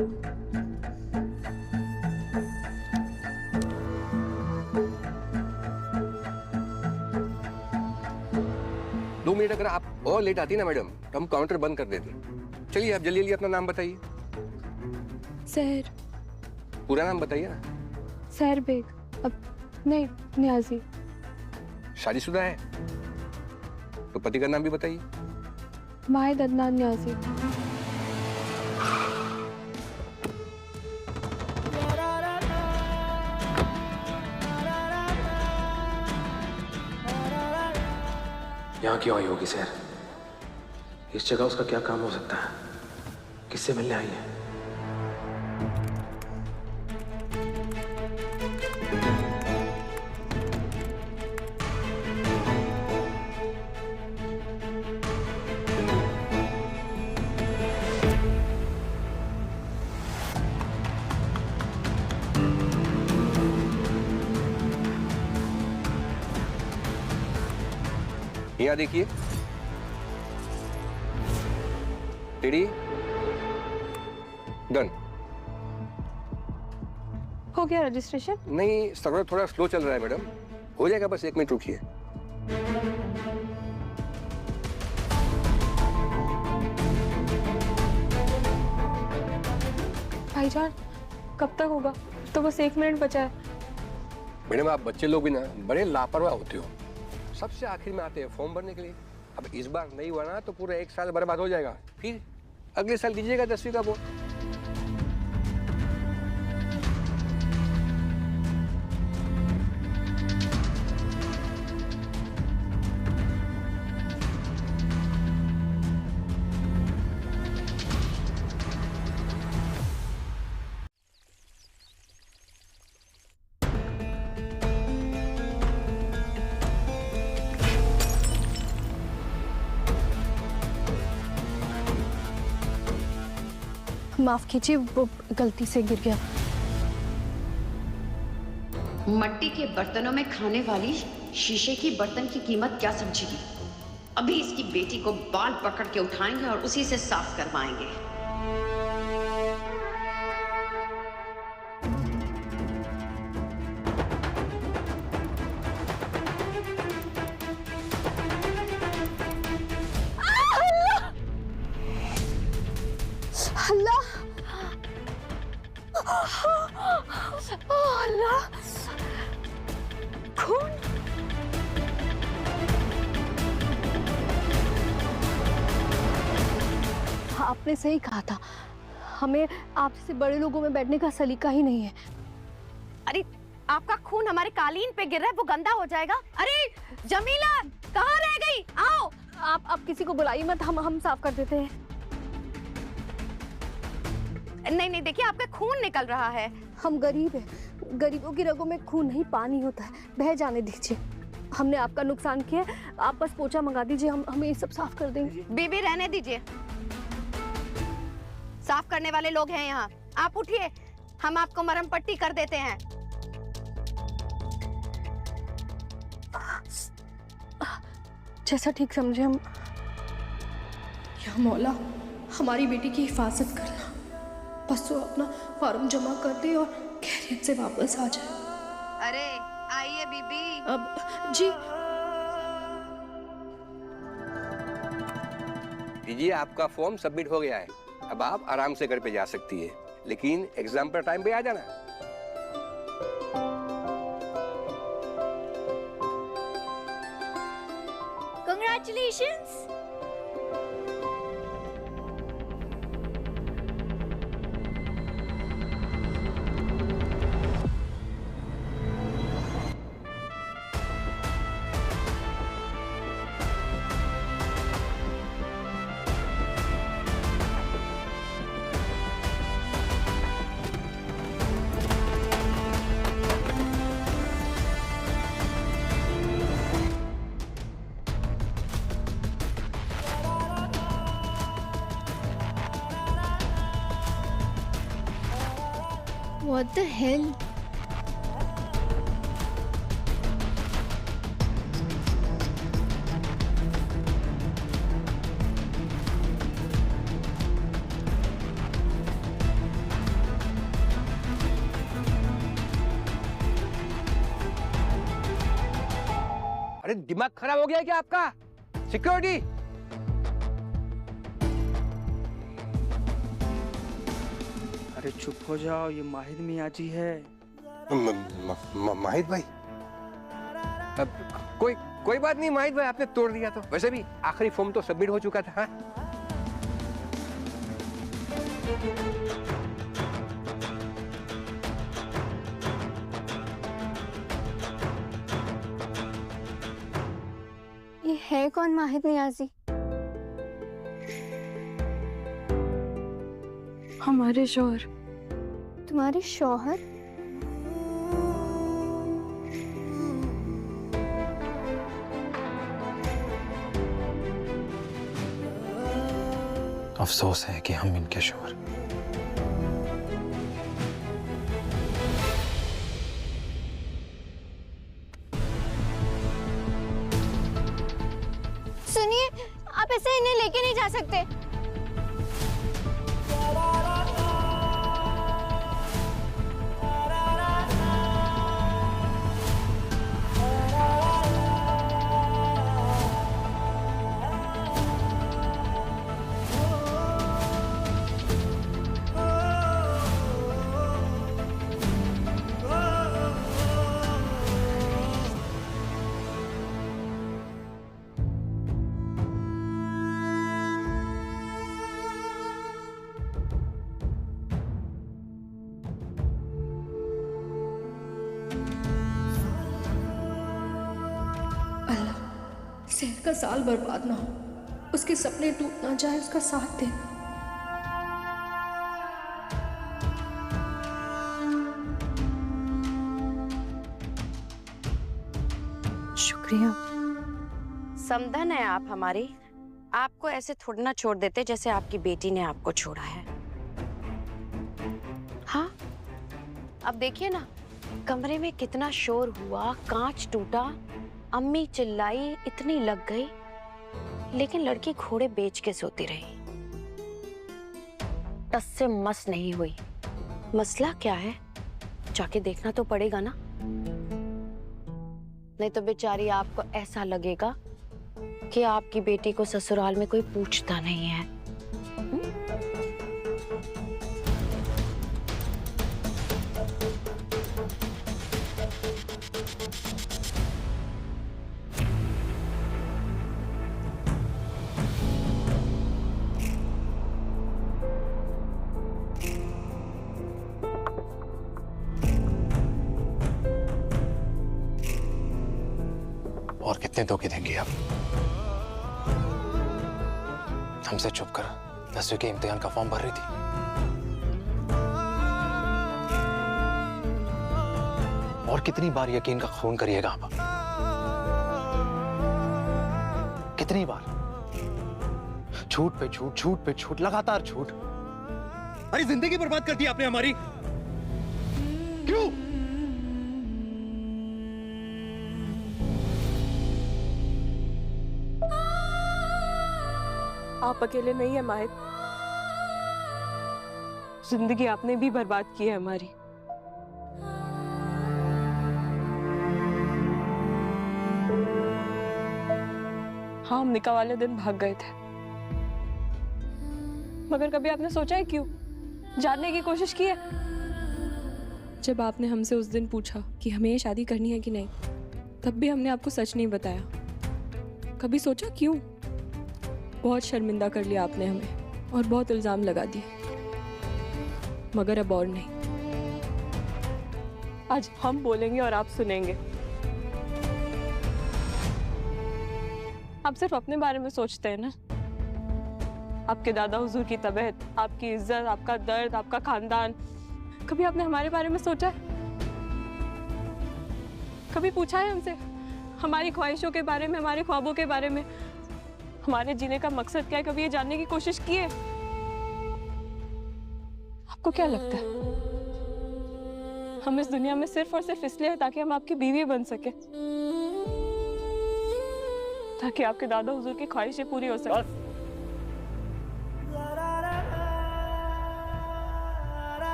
दो मिनट अगर आप और लेट आती ना मैडम तो हम काउंटर बंद कर देते। चलिए आप जल्दी जल्दी अपना नाम बताइए। सहर। पूरा नाम बताइए ना। सहर बेग। अब नहीं, न्याजी। शादीशुदा है? तो पति का नाम भी बताइए। वाहिद अदनान न्याजी। यहाँ क्यों आई होगी सर? इस जगह उसका क्या काम हो सकता है? किससे मिलने आई है? यहाँ देखिए। रेडी? डन। हो गया रजिस्ट्रेशन? नहीं, सर्वर थोड़ा स्लो चल रहा है मैडम, हो जाएगा, बस 1 मिनट रुकिए। भाईजान कब तक होगा? तो बस 1 मिनट बचा है। मैडम आप बच्चे लोग भी ना बड़े लापरवाह होते हो, सबसे आखिर में आते हैं फॉर्म भरने के लिए। अब इस बार नहीं हुआ ना तो पूरा 1 साल बर्बाद हो जाएगा, फिर अगले साल दीजिएगा 10वीं का बोर्ड। माफ कीजिए, वो गलती से गिर गया। मट्टी के बर्तनों में खाने वाली शीशे की बर्तन की कीमत क्या समझेगी? अभी इसकी बेटी को बाल पकड़ के उठाएंगे और उसी से साफ करवाएंगे। अल्लाह, अल्लाह, खून। आपने सही कहा था, हमें आपसे बड़े लोगों में बैठने का सलीका ही नहीं है। अरे आपका खून हमारे कालीन पे गिर रहा है, वो गंदा हो जाएगा। अरे जमीला कहाँ रह गई? आओ। आप किसी को बुलाइए मत, हम साफ कर देते हैं। नहीं नहीं, देखिए आपका खून निकल रहा है। हम गरीब हैं, गरीबों की रगों में खून नहीं पानी होता है, बह जाने दीजिए। हमने आपका नुकसान किया, आप बस पोछा मंगा दीजिए, हम ये सब साफ कर देंगे। बीबी रहने दीजिए, साफ करने वाले लोग हैं यहाँ। आप उठिए, हम आपको मरहम पट्टी कर देते हैं। जैसा ठीक समझे हम। या मौला, हमारी बेटी की हिफाजत करना, बस वो अपना फॉर्म जमा कर दे और खैरियत से वापस आ जाए। अरे आइए बीबी। अब जी दीजिए, आपका फॉर्म सबमिट हो गया है, अब आप आराम से घर पे जा सकती है, लेकिन एग्जाम पर टाइम पे आ जाना। Congratulations! What the hell? अरे दिमाग खराब हो गया क्या आपका? सिक्योरिटी! अरे चुप हो जाओ, ये माहिद मियाँ जी है। माहिद भाई, अब कोई बात नहीं माहिद भाई, आपने तोड़ दिया तो। वैसे भी आखिरी फॉर्म तो सबमिट हो चुका था। हाँ? ये है कौन माहिद नियाजी? हमारे शौहर। तुम्हारे शौहर? अफसोस है कि हम इनके शौहर। सुनिए, आप ऐसे इन्हें लेके नहीं जा सकते। शहर का साल बर्बाद ना हो, उसके सपने टूट ना जाए, उसका साथ दे। शुक्रिया। समधन है आप हमारी। आपको ऐसे थोड़ी ना छोड़ देते जैसे आपकी बेटी ने आपको छोड़ा है। हाँ, अब देखिए ना, कमरे में कितना शोर हुआ, कांच टूटा, अम्मी चिल्लाई, इतनी लग गई, लेकिन लड़की घोड़े बेच के सोती रही, टस से मस नहीं हुई। मसला क्या है, जाके देखना तो पड़ेगा ना, नहीं तो बेचारी आपको ऐसा लगेगा कि आपकी बेटी को ससुराल में कोई पूछता नहीं है। और कितने धोखे देंगे आप? हमसे छुप कर 10वीं के इम्तिहान का फॉर्म भर रही थी। और कितनी बार यकीन का खून करिएगा आप? कितनी बार? झूठ पे झूठ, झूठ पे झूठ, लगातार झूठ। अरे जिंदगी बर्बाद कर दी आपने हमारी। क्यों? आप अकेले नहीं है माहिद, जिंदगी आपने भी बर्बाद की है हमारी। हाँ, हम निकाह वाले दिन भाग गए थे, मगर कभी आपने सोचा है क्यों? जानने की कोशिश की है? जब आपने हमसे उस दिन पूछा कि हमें ये शादी करनी है कि नहीं, तब भी हमने आपको सच नहीं बताया। कभी सोचा क्यों? बहुत शर्मिंदा कर लिया आपने हमें और बहुत इल्जाम लगा दिए, मगर अब और नहीं। आज हम बोलेंगे और आप सुनेंगे। आप सिर्फ अपने बारे में सोचते हैं ना, आपके दादा हुजूर की तबीयत, आपकी इज्जत, आपका दर्द, आपका खानदान। कभी आपने हमारे बारे में सोचा है? कभी पूछा है हमसे हमारी ख्वाहिशों के बारे में, हमारे ख्वाबों के बारे में, हमारे जीने का मकसद क्या है? कभी ये जानने की कोशिश की है? आपको क्या लगता है हम इस दुनिया में सिर्फ और सिर्फ इसलिए हैं ताकि हम आपकी बीवी बन सके, ताकि आपके दादा हुजूर की ख्वाहिशें पूरी हो सके?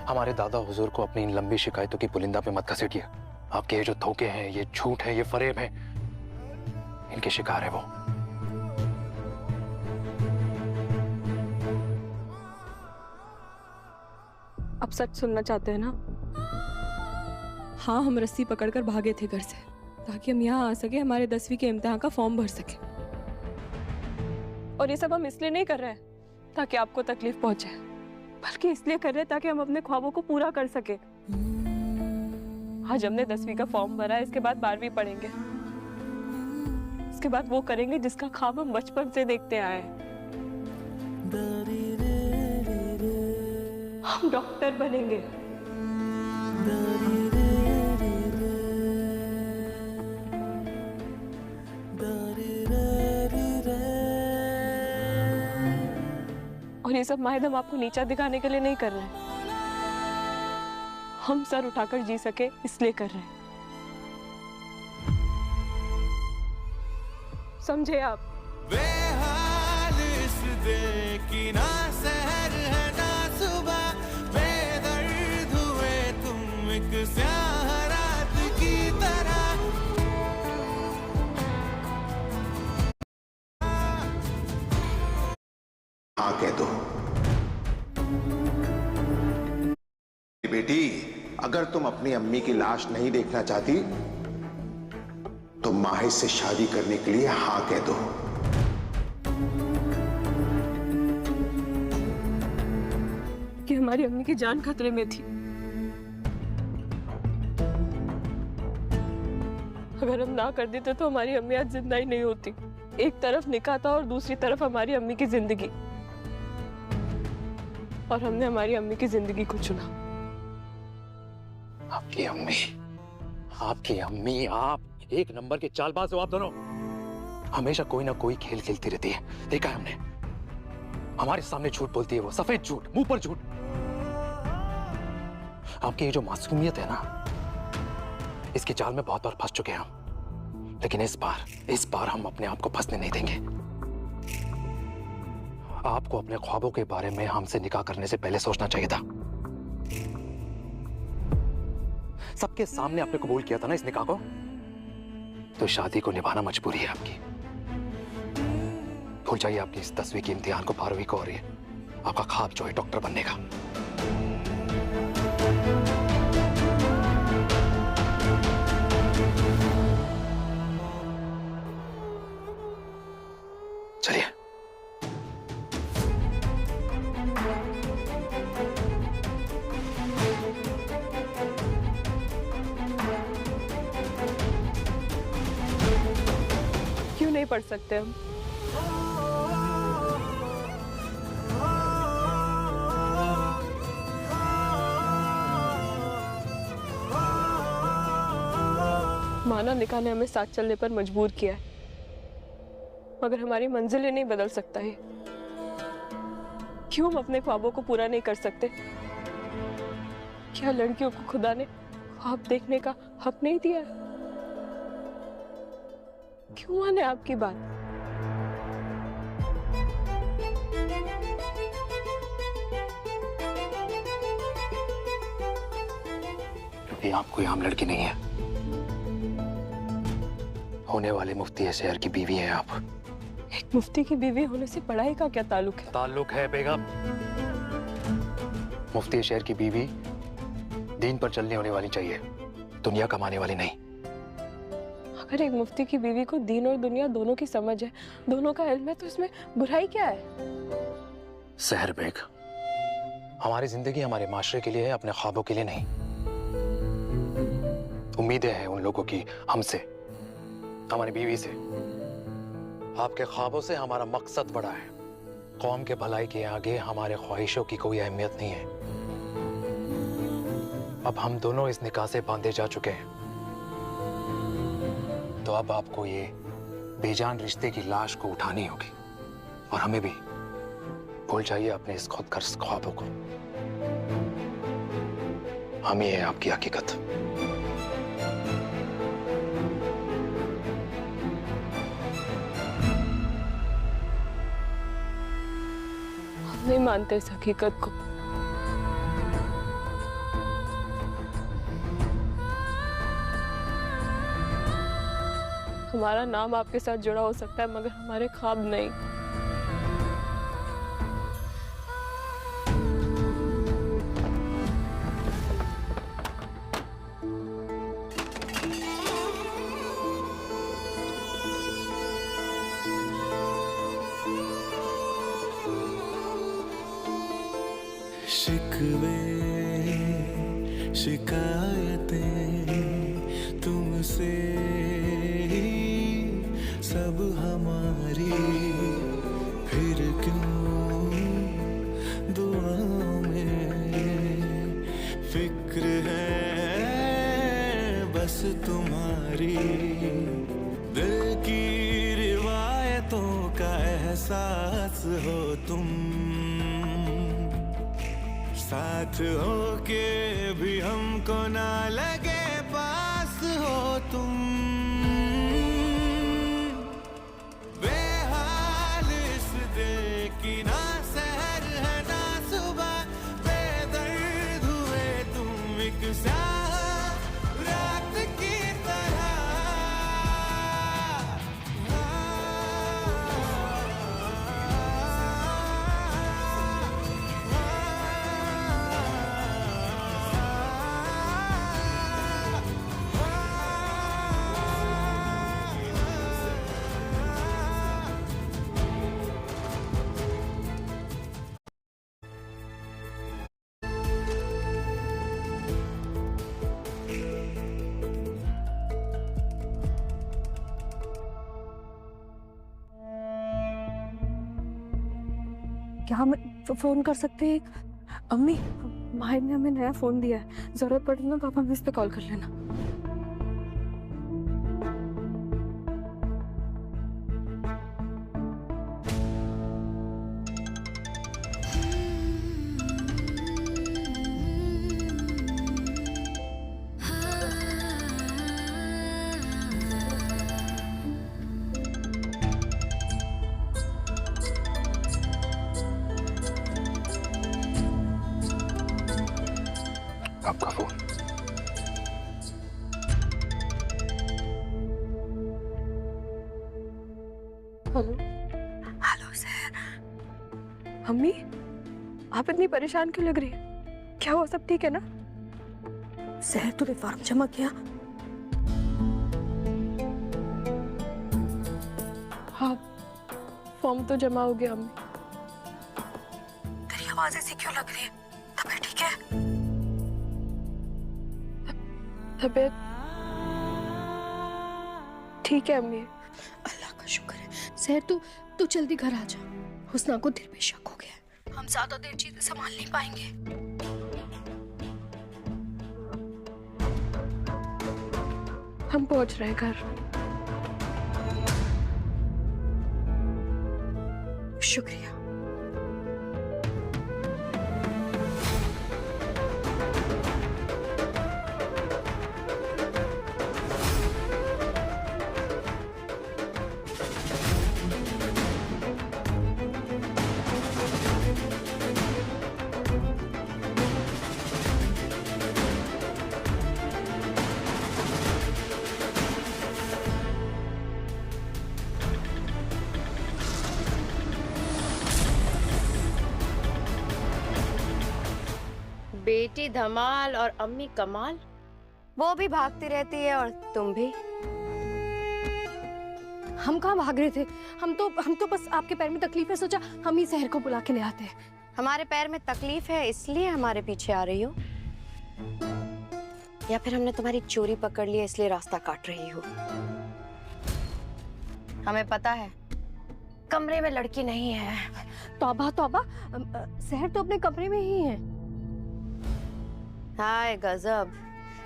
हमारे दादा हुजूर को अपनी इन लंबी शिकायतों की पुलिंदा पे मत घसीटिए। आपके ये जो धोखे हैं, ये झूठ है, ये फरेब है, इनके शिकार है वो। आप सच सुनना चाहते हैं ना? हाँ, हम रस्सी पकड़कर भागे थे घर से ताकि हम यहाँ आ सके, हमारे 10वीं के इम्तिहान का फॉर्म भर सके। और ये सब हम इसलिए नहीं कर रहे हैं ताकि आपको तकलीफ पहुंचे, बल्कि इसलिए कर रहे हैं ताकि हम अपने ख्वाबों को पूरा कर सके। आज हमने 10वीं का फॉर्म भरा है, इसके बाद 12वीं पढ़ेंगे, इसके बाद वो करेंगे जिसका ख्वाब हम बचपन से देखते आए हैं। हम डॉक्टर बनेंगे। और ये सब माहिद हम आपको नीचा दिखाने के लिए नहीं कर रहे हैं, हम सर उठाकर जी सके इसलिए कर रहे हैं। समझे आप? बेहाल इस दिल की ना सहर है ना सुबह, बेदर्द हुए तुम एक स्याह रात की तरह। हाँ कह दो बेटी, अगर तुम अपनी अम्मी की लाश नहीं देखना चाहती तो माहिर से शादी करने के लिए हाँ कह दो। कि हमारी अम्मी की जान खतरे में थी। अगर हम ना कर देते तो हमारी अम्मी आज जिंदा ही नहीं होती। एक तरफ निकाह था और दूसरी तरफ हमारी अम्मी की जिंदगी, और हमने हमारी अम्मी की जिंदगी को चुना। आपकी अम्मी, आप एक नंबर के चालबाज हो आप दोनों। हमेशा कोई ना कोई खेल खेलती रहती है, देखा है हमने। हमारे सामने झूठ बोलती है वो, सफेद झूठ, मुंह पर झूठ। आपकी ये जो मासूमियत है ना, इसके जाल में बहुत बार फंस चुके हैं हम, लेकिन इस बार हम अपने आप को फंसने नहीं देंगे। आपको अपने ख्वाबों के बारे में हमसे निकाह करने से पहले सोचना चाहिए था। सबके सामने आपने कबूल किया था ना इस निकाह को, तो शादी को निभाना मजबूरी है आपकी। भूल जाइए आपकी इस 10वीं के इम्तिहान को, 12वीं को, और ये आपका ख्वाब जो है डॉक्टर बनने का। चलिए। क्यों नहीं पढ़ सकते हम? माना निकाह ने हमें साथ चलने पर मजबूर किया है, मगर हमारी मंजिलें नहीं बदल सकता है। क्यों हम अपने ख्वाबों को पूरा नहीं कर सकते? क्या लड़कियों को खुदा ने ख्वाब देखने का हक नहीं दिया है? क्यों माने आपकी बात? क्योंकि आप कोई आम लड़की नहीं है, होने वाले मुफ्ती शहर की बीवी हैं आप। एक मुफ्ती की बीवी होने से पढ़ाई का क्या ताल्लुक है? ताल्लुक है बेगम। मुफ्ती शहर की बीवी दीन पर चलने होने वाली चाहिए, दुनिया कमाने वाली नहीं। अगर एक मुफ्ती की बीवी को दीन और दुनिया दोनों की समझ है, दोनों का इल्म है, तो इसमें बुराई क्या है? सहर बेग, हमारी जिंदगी हमारे माशरे के लिए है, अपने ख्वाबों के लिए नहीं। उम्मीदें हैं उन लोगों की हमसे, हमारी बीवी से। आपके ख्वाबों से हमारा मकसद बड़ा है। कौम के भलाई के आगे हमारे ख्वाहिशों की कोई अहमियत नहीं है। अब हम दोनों इस निकाह से बांधे जा चुके हैं, तो अब आपको ये बेजान रिश्ते की लाश को उठानी होगी, और हमें भी। भूल जाइए अपने इस खुदगर्ज ख्वाबों को। हम ही है आपकी हकीकत। हम नहीं मानते इस हकीकत को। हमारा नाम आपके साथ जुड़ा हो सकता है मगर हमारे ख्वाब नहीं। शिकवे शिकायतें तुमसे ही सब हमारी, फिर क्यों दुआओं में फिक्र है बस तुम्हारी। दिल की रिवायतों का एहसास हो तुम, साथ हो के भी हमको ना लगे पास हो तुम। बेहाल इस दिल की ना सहर है ना सुबह, बेदर्द हुए तुम एक स्याह रात की तरह। क्या हम फोन कर सकते हैं? अम्मी, भाई ने हमें नया फोन दिया है, जरूरत पड़े ना तो आप हमें इस पे कॉल कर लेना। आपका फोन। हेलो। Hello sir. अम्मी, आप इतनी परेशान क्यों लग रही है? क्या हुआ, सब ठीक है ना? सर, तूने फॉर्म जमा किया? हाँ, फॉर्म तो जमा हो गया अम्मी। तेरी आवाज ऐसी क्यों लग रही है? तबीयत ठीक है? तबीयत ठीक है अम्मी। अल्लाह का शुक्र है। सर, तू जल्दी घर आ जा। हुस्ना को दिल पे शक हो गया है, हम ज्यादा देर चीजें संभाल नहीं पाएंगे। हम पहुंच रहे हैं घर। शुक्रिया। बेटी धमाल और अम्मी कमाल, वो भी भागती रहती है और तुम भी। हम कहाँ भाग रहे थे? हम तो बस आपके पैर में तकलीफ है, सोचा हम ही शहर को बुला के ले आते हैं। हमारे पैर में तकलीफ है इसलिए हमारे पीछे आ रही हो, या फिर हमने तुम्हारी चोरी पकड़ ली है इसलिए रास्ता काट रही हो? हमें पता है कमरे में लड़की नहीं है। तौबा तौबा, शहर तो अपने कमरे में ही है। हाय गजब,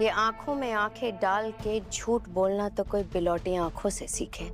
ये आंखों में आंखें डाल के झूठ बोलना तो कोई बिलौटी आंखों से सीखे।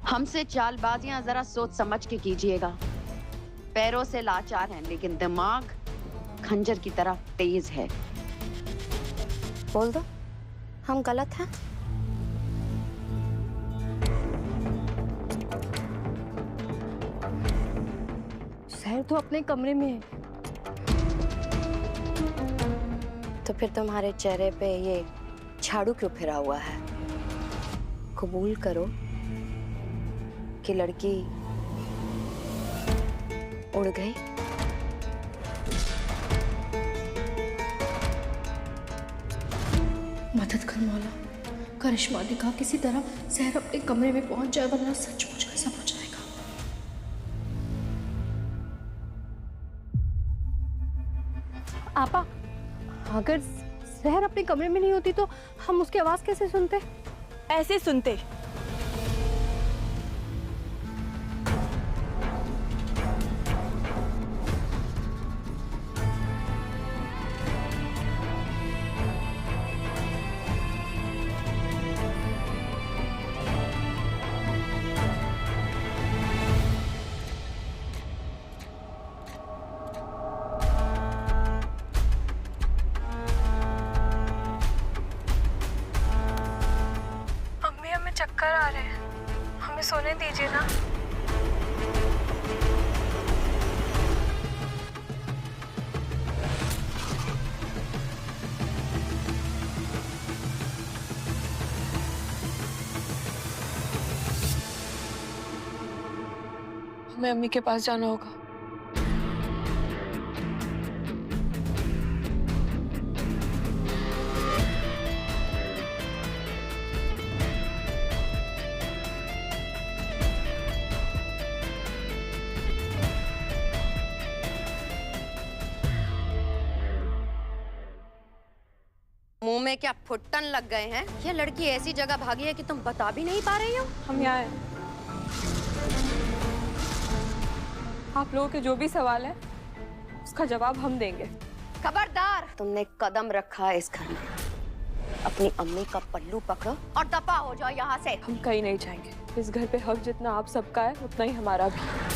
हमसे चालबाजियां जरा सोच समझ के कीजिएगा। पैरों से लाचार हैं लेकिन दिमाग खंजर की तरह तेज है। बोल दो हम गलत हैं। शहर तो अपने कमरे में है। तो फिर तुम्हारे चेहरे पे ये झाड़ू क्यों फिरा हुआ है? कबूल करो कि लड़की उड़ गई। मदद कर मौला, करिश्मा दिखा किसी तरह सहर अपने कमरे में पहुंच जाए, वरना सचमुच ऐसा हो जाएगा। आपा, अगर सहर अपने कमरे में नहीं होती तो हम उसकी आवाज कैसे सुनते? ऐसे सुनते। चक्कर आ रहे हैं, हमें सोने दीजिए ना। हमें अम्मी के पास जाना होगा। मुंह में क्या फुट्टन लग गए हैं? ये लड़की ऐसी जगह भागी है कि तुम बता भी नहीं पा रही हो। हम यहाँ हैं। आप लोगों के जो भी सवाल है उसका जवाब हम देंगे। खबरदार, तुमने कदम रखा है इस घर में, अपनी अम्मी का पल्लू पकड़ो और दफा हो जाओ यहाँ से। हम कहीं नहीं जाएंगे। इस घर पे हक जितना आप सबका है उतना ही हमारा भी।